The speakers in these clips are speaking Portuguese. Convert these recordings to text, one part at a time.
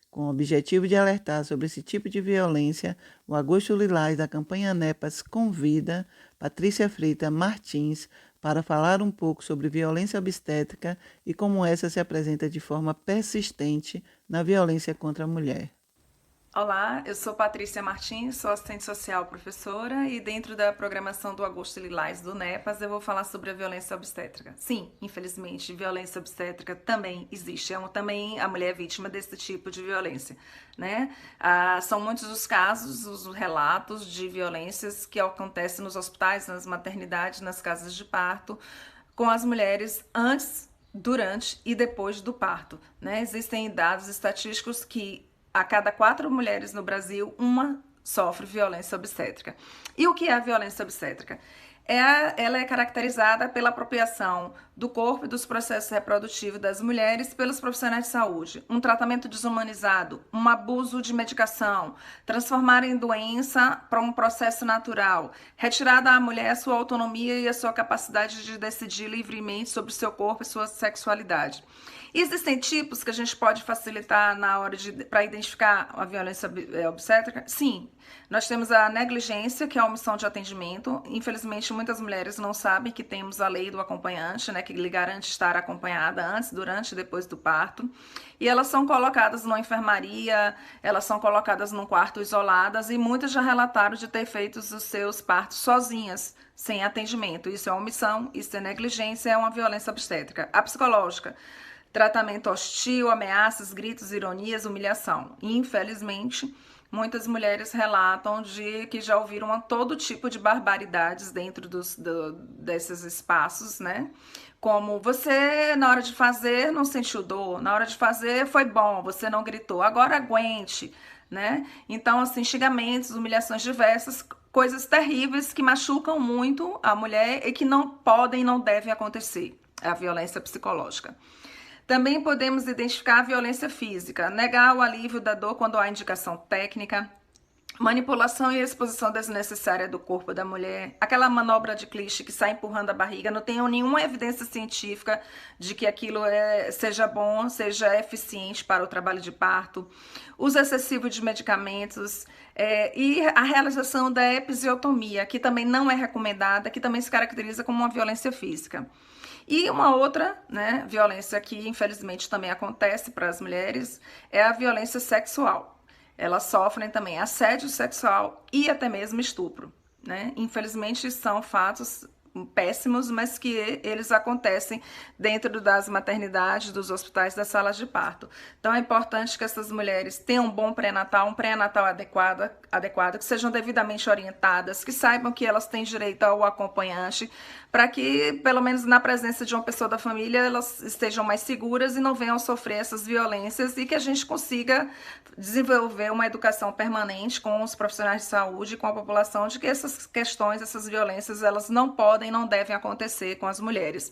Com o objetivo de alertar sobre esse tipo de violência, o Agosto Lilás da campanha ANEPAS convida Patrícia Freitas Martins para falar um pouco sobre violência obstétrica e como essa se apresenta de forma persistente na violência contra a mulher. Olá, eu sou Patrícia Martins, sou assistente social professora e dentro da programação do Agosto Lilás do NEPAS eu vou falar sobre a violência obstétrica. Sim, infelizmente, violência obstétrica também existe, também a mulher é vítima desse tipo de violência, né? São muitos os casos, os relatos de violências que acontecem nos hospitais, nas maternidades, nas casas de parto, com as mulheres antes, durante e depois do parto, né? Existem dados estatísticos que a cada 4 mulheres no Brasil, uma sofre violência obstétrica. E o que é a violência obstétrica? Ela é caracterizada pela apropriação do corpo e dos processos reprodutivos das mulheres pelos profissionais de saúde, um tratamento desumanizado, um abuso de medicação, transformar em doença para um processo natural, retirada à mulher a sua autonomia e a sua capacidade de decidir livremente sobre o seu corpo e sua sexualidade. Existem tipos que a gente pode facilitar na hora para identificar a violência obstétrica? Sim. Nós temos a negligência, que é a omissão de atendimento. Infelizmente, muitas mulheres não sabem que temos a lei do acompanhante, né, que lhe garante estar acompanhada antes, durante e depois do parto. E elas são colocadas numa enfermaria, elas são colocadas num quarto isoladas e muitas já relataram de ter feito os seus partos sozinhas, sem atendimento. Isso é omissão, isso é negligência, é uma violência obstétrica. A psicológica, tratamento hostil, ameaças, gritos, ironias, humilhação. E, infelizmente, muitas mulheres relatam de que já ouviram todo tipo de barbaridades dentro desses espaços, né? Como você, na hora de fazer, não sentiu dor, na hora de fazer foi bom, você não gritou, agora aguente, né? Então, assim, xingamentos, humilhações diversas, coisas terríveis que machucam muito a mulher e que não podem e não devem acontecer. É a violência psicológica. Também podemos identificar a violência física, negar o alívio da dor quando há indicação técnica, manipulação e exposição desnecessária do corpo da mulher, aquela manobra de clichê que sai empurrando a barriga, não tem nenhuma evidência científica de que aquilo seja bom, seja eficiente para o trabalho de parto, uso excessivo de medicamentos e a realização da episiotomia, que também não é recomendada, que também se caracteriza como uma violência física. E uma outra, né, violência que infelizmente também acontece para as mulheres é a violência sexual. Elas sofrem também assédio sexual e até mesmo estupro, né? Infelizmente são fatos péssimos, mas que eles acontecem dentro das maternidades, dos hospitais, das salas de parto. Então é importante que essas mulheres tenham um bom pré-natal, um pré-natal adequado, que sejam devidamente orientadas, que saibam que elas têm direito ao acompanhante, para que, pelo menos na presença de uma pessoa da família, elas estejam mais seguras e não venham a sofrer essas violências e que a gente consiga desenvolver uma educação permanente com os profissionais de saúde, com a população, de que essas questões, essas violências, elas não podem e não devem acontecer com as mulheres.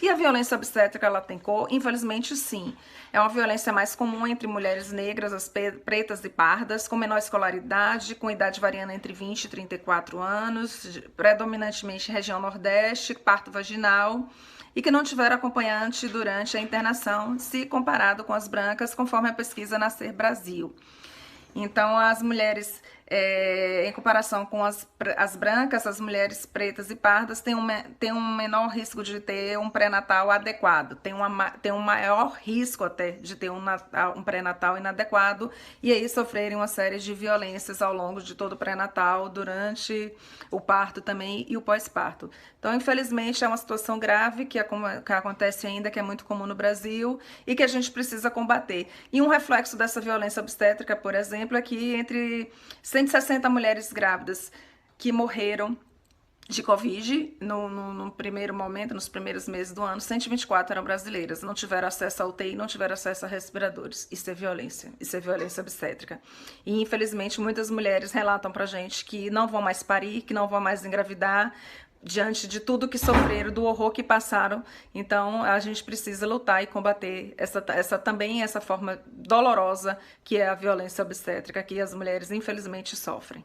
E a violência obstétrica, ela tem cor? Infelizmente, sim. É uma violência mais comum entre mulheres negras, as pretas e pardas, com menor escolaridade, com idade variando entre 20 e 34 anos, predominantemente região nordeste, parto vaginal, e que não tiveram acompanhante durante a internação, se comparado com as brancas, conforme a pesquisa Nascer Brasil. Então, as mulheres, em comparação com as brancas, as mulheres pretas e pardas têm um menor risco de ter um pré-natal adequado, tem um maior risco até de ter um pré-natal inadequado e aí sofrerem uma série de violências ao longo de todo o pré-natal, durante o parto também e o pós-parto. Então, infelizmente, é uma situação grave que acontece ainda, que é muito comum no Brasil e que a gente precisa combater. E um reflexo dessa violência obstétrica, por exemplo, é que entre 160 mulheres grávidas que morreram de Covid no primeiro momento, nos primeiros meses do ano, 124 eram brasileiras, não tiveram acesso a UTI, não tiveram acesso a respiradores. Isso é violência obstétrica. E infelizmente muitas mulheres relatam pra gente que não vão mais parir, que não vão mais engravidar, diante de tudo que sofreram, do horror que passaram. Então a gente precisa lutar e combater essa forma dolorosa que é a violência obstétrica que as mulheres infelizmente sofrem.